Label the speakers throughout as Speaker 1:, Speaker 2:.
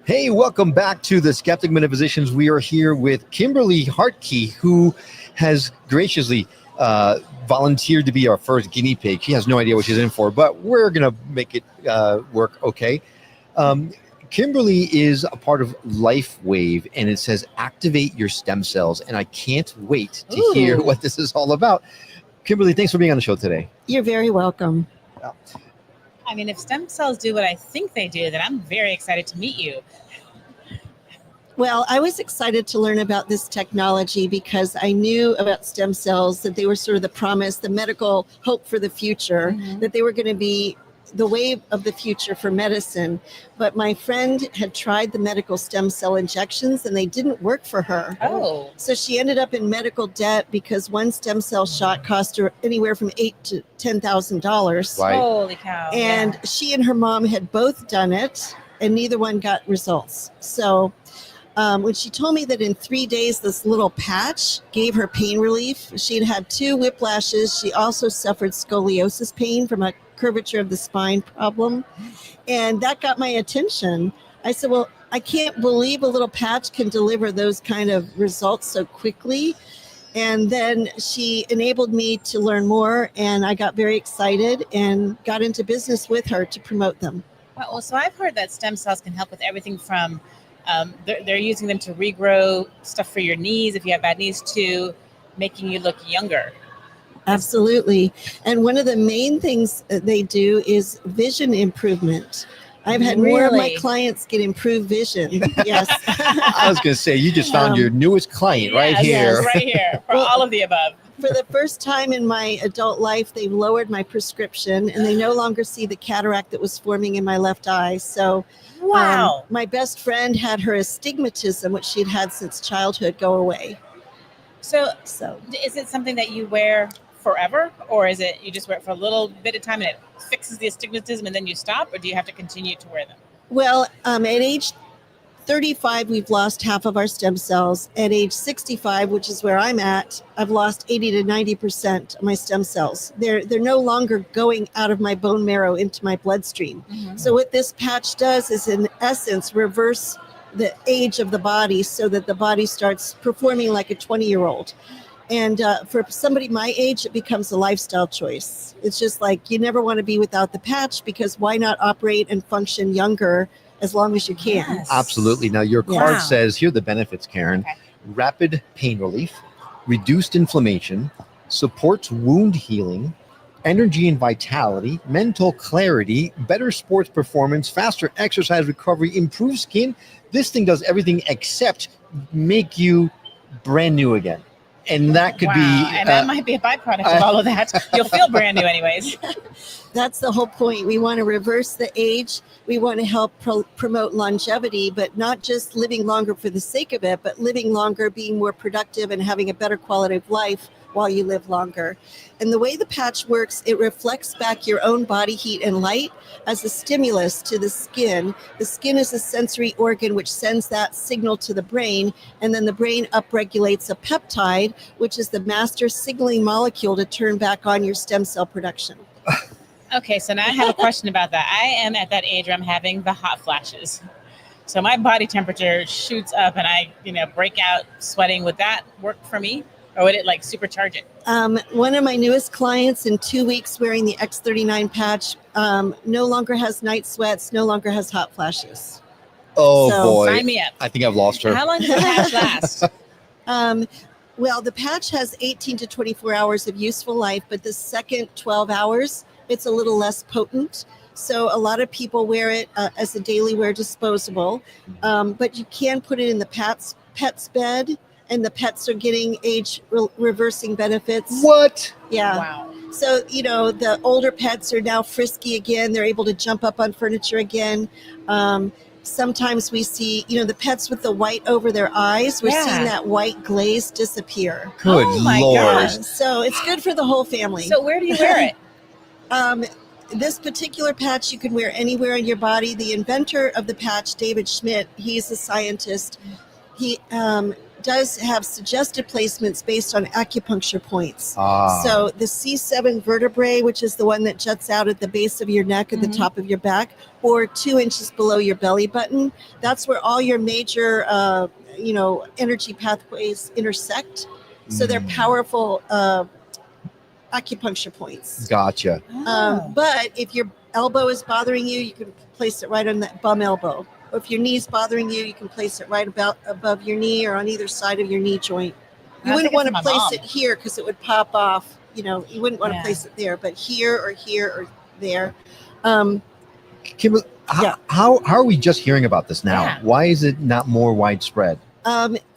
Speaker 1: Hey, welcome back to the Skeptic Metaphysicians. We are here with Kimberly Hartkey, who has graciously volunteered to be our first guinea pig. She has no idea what she's in for, but we're going to make it work okay. Kimberly is a part of LifeWave, and it says activate your stem cells. And I can't wait to hear what this is all about. Kimberly, thanks for being on the show today.
Speaker 2: You're very welcome.
Speaker 3: I mean, if stem cells do what I think they do, then I'm very excited to meet you.
Speaker 2: Well, I was excited to learn about this technology because I knew about stem cells, that they were sort of the promise, the medical hope for the future, that they were going to be the wave of the future for medicine. But my friend had tried the medical stem cell injections and they didn't work for her.
Speaker 3: Oh.
Speaker 2: So she ended up in medical debt because one stem cell shot cost her anywhere from $8,000 to $10,000.
Speaker 1: Right.
Speaker 3: Holy cow.
Speaker 2: And she and her mom had both done it and neither one got results. So when she told me that in 3 days, this little patch gave her pain relief, she'd had 2 whiplashes. She also suffered scoliosis pain from a curvature of the spine problem. And that got my attention. I said, well, I can't believe a little patch can deliver those kind of results so quickly. And then she enabled me to learn more. And I got very excited and got into business with her to promote them.
Speaker 3: Well, so I've heard that stem cells can help with everything from they're using them to regrow stuff for your knees if you have bad knees to making you look younger.
Speaker 2: Absolutely. And one of the main things they do is vision improvement. I've had more of my clients get improved vision. Yes.
Speaker 1: I was going to say, you just found your newest client right here.
Speaker 3: Yes, right here, for all of the above.
Speaker 2: For the first time in my adult life, they've lowered my prescription and they no longer see the cataract that was forming in my left eye. So
Speaker 3: wow.
Speaker 2: My best friend had her astigmatism, which she'd had since childhood, go away.
Speaker 3: So is it something that you wear forever, or is it you just wear it for a little bit of time and it fixes the astigmatism and then you stop, or do you have to continue to wear them?
Speaker 2: Well, at age 35, we've lost half of our stem cells. At age 65, which is where I'm at, I've lost 80 to 90% of my stem cells. They're no longer going out of my bone marrow into my bloodstream. So what this patch does is, in essence, reverse the age of the body so that the body starts performing like a 20-year-old. And for somebody my age, it becomes a lifestyle choice. It's just like you never want to be without the patch, because why not operate and function younger as long as you can?
Speaker 3: Yes.
Speaker 1: Absolutely. Now, your card says, here are the benefits, Karen.
Speaker 3: Okay.
Speaker 1: Rapid pain relief, reduced inflammation, supports wound healing, energy and vitality, mental clarity, better sports performance, faster exercise recovery, improved skin. This thing does everything except make you brand new again. And that could be...
Speaker 3: And that might be a byproduct of all of that. You'll feel brand new anyways.
Speaker 2: That's the whole point. We want to reverse the age. We want to help promote longevity, but not just living longer for the sake of it, but living longer, being more productive, and having a better quality of life while you live longer. And the way the patch works, it reflects back your own body heat and light as a stimulus to the skin. The skin is a sensory organ which sends that signal to the brain, and then the brain upregulates a peptide, which is the master signaling molecule to turn back on your stem cell production.
Speaker 3: Okay, so now I have a question about that. I am at that age where I'm having the hot flashes. So my body temperature shoots up and I, break out sweating. Would that work for me? Or would it like supercharge it?
Speaker 2: One of my newest clients, in 2 weeks wearing the X39 patch, no longer has night sweats, no longer has hot flashes.
Speaker 1: Oh,
Speaker 2: So,
Speaker 1: boy.
Speaker 3: Sign me up.
Speaker 1: I think I've lost her.
Speaker 3: How long does the patch last?
Speaker 2: Well, the patch has 18 to 24 hours of useful life, but the second 12 hours, it's a little less potent. So a lot of people wear it as a daily wear disposable, but you can put it in the pet's bed, and the pets are getting age reversing benefits.
Speaker 1: What?
Speaker 2: Yeah.
Speaker 3: Wow.
Speaker 2: So, the older pets are now frisky again. They're able to jump up on furniture again. Sometimes we see, the pets with the white over their eyes. We're seeing that white glaze disappear.
Speaker 1: Good
Speaker 3: Oh my
Speaker 1: Lord.
Speaker 3: gosh.
Speaker 2: So it's good for the whole family.
Speaker 3: So where do you wear it?
Speaker 2: This particular patch you can wear anywhere on your body. The inventor of the patch, David Schmidt, he's a scientist. He does have suggested placements based on acupuncture points.
Speaker 1: Ah.
Speaker 2: So the C7 vertebrae, which is the one that juts out at the base of your neck at the top of your back, or 2 inches below your belly button, that's where all your major, energy pathways intersect. So they're powerful acupuncture points.
Speaker 1: Gotcha.
Speaker 2: But if your elbow is bothering you, you can place it right on that bum elbow. Or if your knee's bothering you, you can place it right about above your knee or on either side of your knee joint. You wouldn't want to place it here because it would pop off. You wouldn't want to place it there, but here or there.
Speaker 1: Kimberly, how are we just hearing about this now?
Speaker 3: Yeah.
Speaker 1: Why is it not more widespread?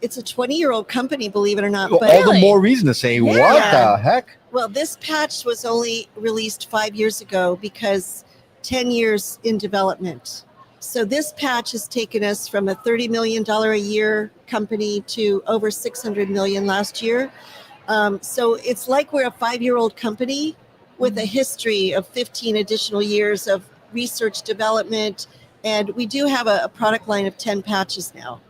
Speaker 2: It's a 20-year-old company, believe it or not.
Speaker 1: Well,
Speaker 2: But
Speaker 1: all the more reason to say, what the heck?
Speaker 2: Well, this patch was only released 5 years ago because 10 years in development. So this patch has taken us from a $30 million a year company to over $600 million last year. So it's like we're a 5-year-old company with a history of 15 additional years of research development. And we do have a product line of 10 patches now.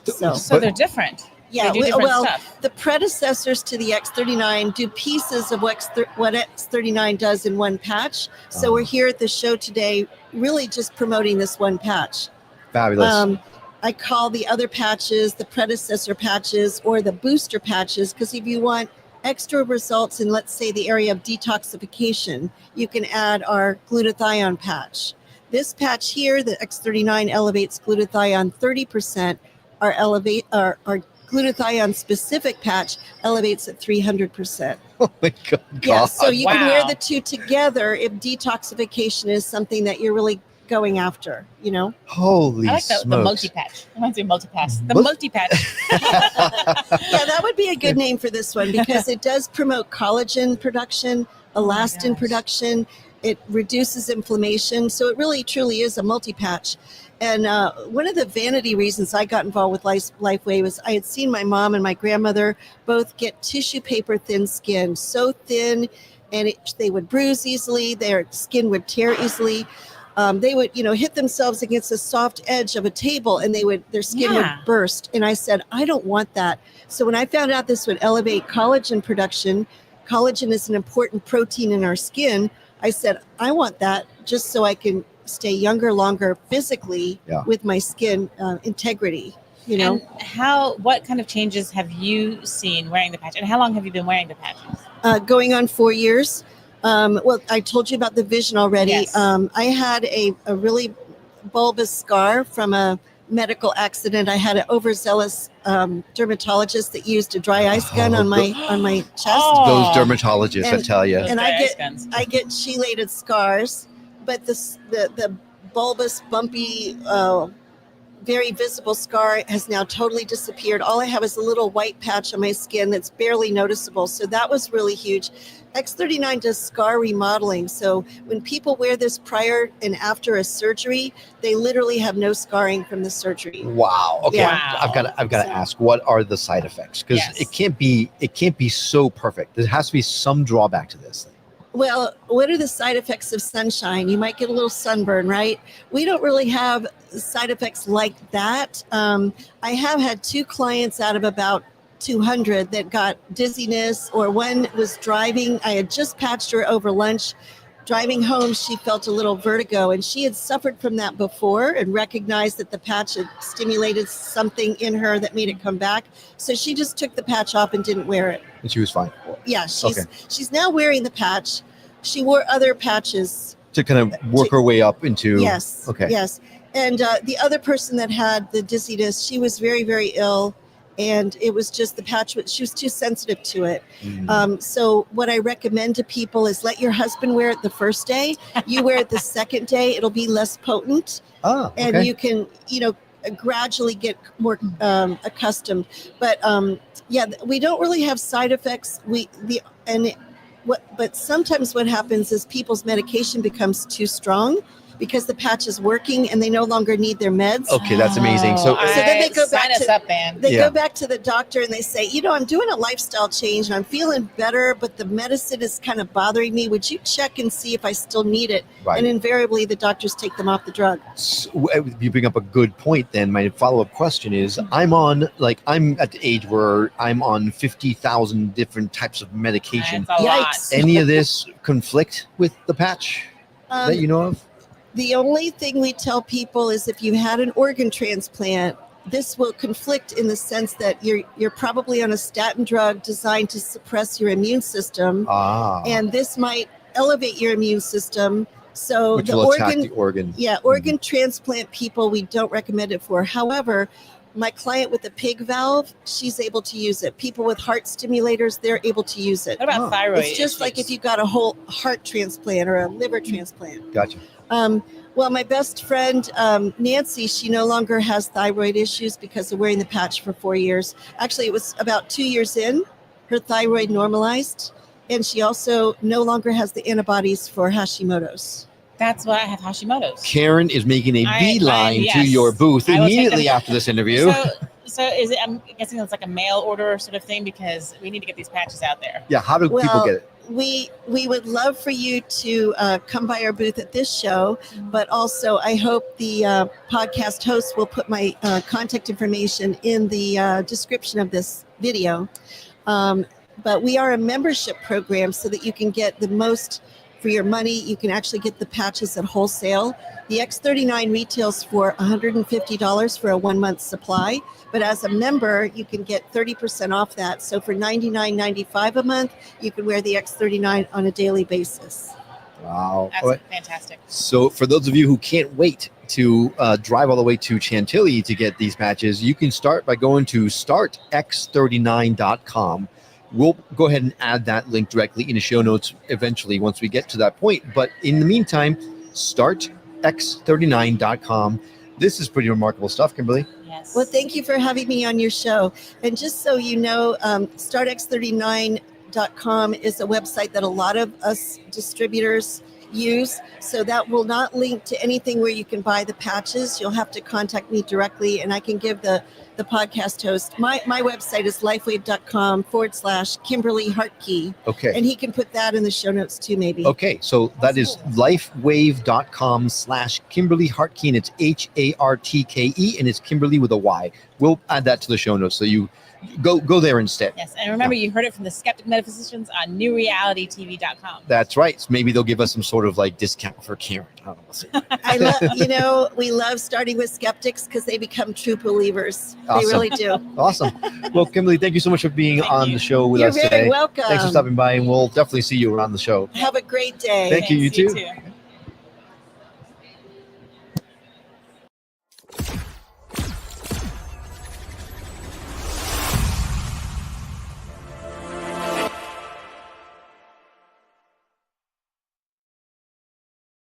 Speaker 3: So they're different.
Speaker 2: Yeah,
Speaker 3: They do different stuff.
Speaker 2: the predecessors to the X39 do pieces of what X39 does in one patch. So we're here at the show today really just promoting this one patch.
Speaker 1: Fabulous.
Speaker 2: I call the other patches the predecessor patches or the booster patches because if you want extra results in, let's say, the area of detoxification, you can add our glutathione patch. This patch here, the X39 elevates glutathione 30%. Our glutathione specific patch elevates at 300%.
Speaker 1: Oh my God.
Speaker 2: Yeah, so you can wear the two together if detoxification is something that you're really going after,
Speaker 1: Holy
Speaker 3: I like the
Speaker 1: smokes.
Speaker 3: multi-patch. I want to say multi-pass. The multi-patch.
Speaker 2: Yeah, that would be a good name for this one because it does promote collagen production, elastin production. It reduces inflammation. So it really, truly is a multi-patch. And one of the vanity reasons I got involved with Lifeway was I had seen my mom and my grandmother both get tissue paper thin skin, so thin, and they would bruise easily. Their skin would tear easily. They would, hit themselves against the soft edge of a table, and their skin would burst. And I said, I don't want that. So when I found out this would elevate collagen production, collagen is an important protein in our skin. I said, I want that just so I can stay younger, longer physically with my skin integrity,
Speaker 3: And what kind of changes have you seen wearing the patch? And how long have you been wearing the patches?
Speaker 2: Going on 4 years. Well, I told you about the vision already.
Speaker 3: Yes.
Speaker 2: I had a really bulbous scar from a medical accident. I had an overzealous dermatologist that used a dry ice gun on my chest.
Speaker 1: Those dermatologists, I tell you.
Speaker 2: And I get chelated scars, but the bulbous, bumpy, very visible scar has now totally disappeared. All I have is a little white patch on my skin that's barely noticeable. So that was really huge. X39 does scar remodeling. So when people wear this prior and after a surgery, they literally have no scarring from the surgery.
Speaker 1: Wow. Okay.
Speaker 3: Yeah.
Speaker 1: I've got to ask, what are the side effects? Because it can't be so perfect. There has to be some drawback to this thing.
Speaker 2: Well, what are the side effects of sunshine? You might get a little sunburn, right? We don't really have side effects like that. I have had 2 clients out of about 200 that got dizziness, or one was driving. I had just patched her over lunch. Driving home, she felt a little vertigo, and she had suffered from that before and recognized that the patch had stimulated something in her that made it come back. So she just took the patch off and didn't wear it.
Speaker 1: And she was fine.
Speaker 2: Yeah, she's now wearing the patch. She wore other patches
Speaker 1: to kind of work her way up into.
Speaker 2: Yes.
Speaker 1: Okay.
Speaker 2: Yes. And the other person that had the dizziness, she was very, very ill. And it was just the patch, she was too sensitive to it. So what I recommend to people is let your husband wear it the first day. You wear it the second day. It'll be less potent. And you can, gradually get more accustomed. But we don't really have side effects. But sometimes what happens is people's medication becomes too strong. because the patch is working and they no longer need their meds.
Speaker 1: Okay, that's amazing. So
Speaker 2: then they go back
Speaker 3: sign us
Speaker 2: to-
Speaker 3: up, man.
Speaker 2: They
Speaker 1: Yeah.
Speaker 2: go back to the doctor and they say, I'm doing a lifestyle change and I'm feeling better, but the medicine is kind of bothering me. Would you check and see if I still need it?
Speaker 1: right.
Speaker 2: And invariably, the doctors take them off the drug.
Speaker 1: So, you bring up a good point. Then my follow-up question is: I'm at the age where I'm on 50,000 different types of medication.
Speaker 3: That's a lot.
Speaker 2: Yikes.
Speaker 1: Any of this conflict with the patch that you know of?
Speaker 2: The only thing we tell people is if you had an organ transplant, this will conflict in the sense that you're probably on a statin drug designed to suppress your immune system, and this might elevate your immune system. So
Speaker 1: which
Speaker 2: the
Speaker 1: will attack
Speaker 2: organ,
Speaker 1: the organ.
Speaker 2: organ transplant people, we don't recommend it for. However, my client with the pig valve, she's able to use it. People with heart stimulators, they're able to use it.
Speaker 3: What about thyroid?
Speaker 2: It's just like if you got a whole heart transplant or a liver transplant.
Speaker 1: Gotcha.
Speaker 2: Well, my best friend, Nancy, she no longer has thyroid issues because of wearing the patch for 4 years. Actually, it was about 2 years in, her thyroid normalized, and she also no longer has the antibodies for Hashimoto's.
Speaker 3: That's why I have Hashimoto's.
Speaker 1: Karen is making a beeline to
Speaker 3: yes.
Speaker 1: your booth
Speaker 3: I will take
Speaker 1: immediately
Speaker 3: them.
Speaker 1: after this interview.
Speaker 3: So is it? I'm guessing it's like a mail order sort of thing because we need to get these patches out there.
Speaker 1: Yeah, how do people
Speaker 2: Well,
Speaker 1: get it?
Speaker 2: We would love for you to come by our booth at this show, but also I hope the podcast host will put my contact information in the description of this video. But we are a membership program so that you can get the most for your money. You can actually get the patches at wholesale. The X39 retails for $150 for a 1 month supply, but as a member, you can get 30% off that. So for $99.95 a month, you can wear the X39 on a daily basis.
Speaker 1: Wow.
Speaker 3: That's fantastic.
Speaker 1: So for those of you who can't wait to drive all the way to Chantilly to get these patches, you can start by going to startx39.com. We'll go ahead and add that link directly in the show notes eventually once we get to that point. But in the meantime, startx39.com. This is pretty remarkable stuff, Kimberly.
Speaker 3: Yes.
Speaker 2: Well, thank you for having me on your show. And just so you know, startx39.com is a website that a lot of us distributors use. So that will not link to anything where you can buy the patches. You'll have to contact me directly, and I can give the podcast host. My website is lifewave.com/Kimberly Hartkey.
Speaker 1: Okay.
Speaker 2: And he can put that in the show notes too, maybe.
Speaker 1: Okay, so that is lifewave.com/Kimberly Hartkey, and it's HARTKE, and it's Kimberly with a Y. We'll add that to the show notes, so you go there instead.
Speaker 3: Yes, and remember, you heard it from the Skeptic Metaphysicians on NewRealityTV.com.
Speaker 1: That's right. So maybe they'll give us some sort of like discount for Karen. I don't know. We'll see.
Speaker 2: I we love starting with skeptics because they become true believers.
Speaker 1: Awesome.
Speaker 2: They really do.
Speaker 1: Awesome. Well, Kimberly, thank you so much for being
Speaker 3: Thank
Speaker 1: on
Speaker 3: you.
Speaker 1: the show with
Speaker 2: You're
Speaker 1: us
Speaker 2: very
Speaker 1: today.
Speaker 2: welcome.
Speaker 1: Thanks for stopping by, and we'll definitely see you around the show.
Speaker 2: Have a great day.
Speaker 1: Thank you. You
Speaker 3: Thanks,
Speaker 1: too.
Speaker 3: too.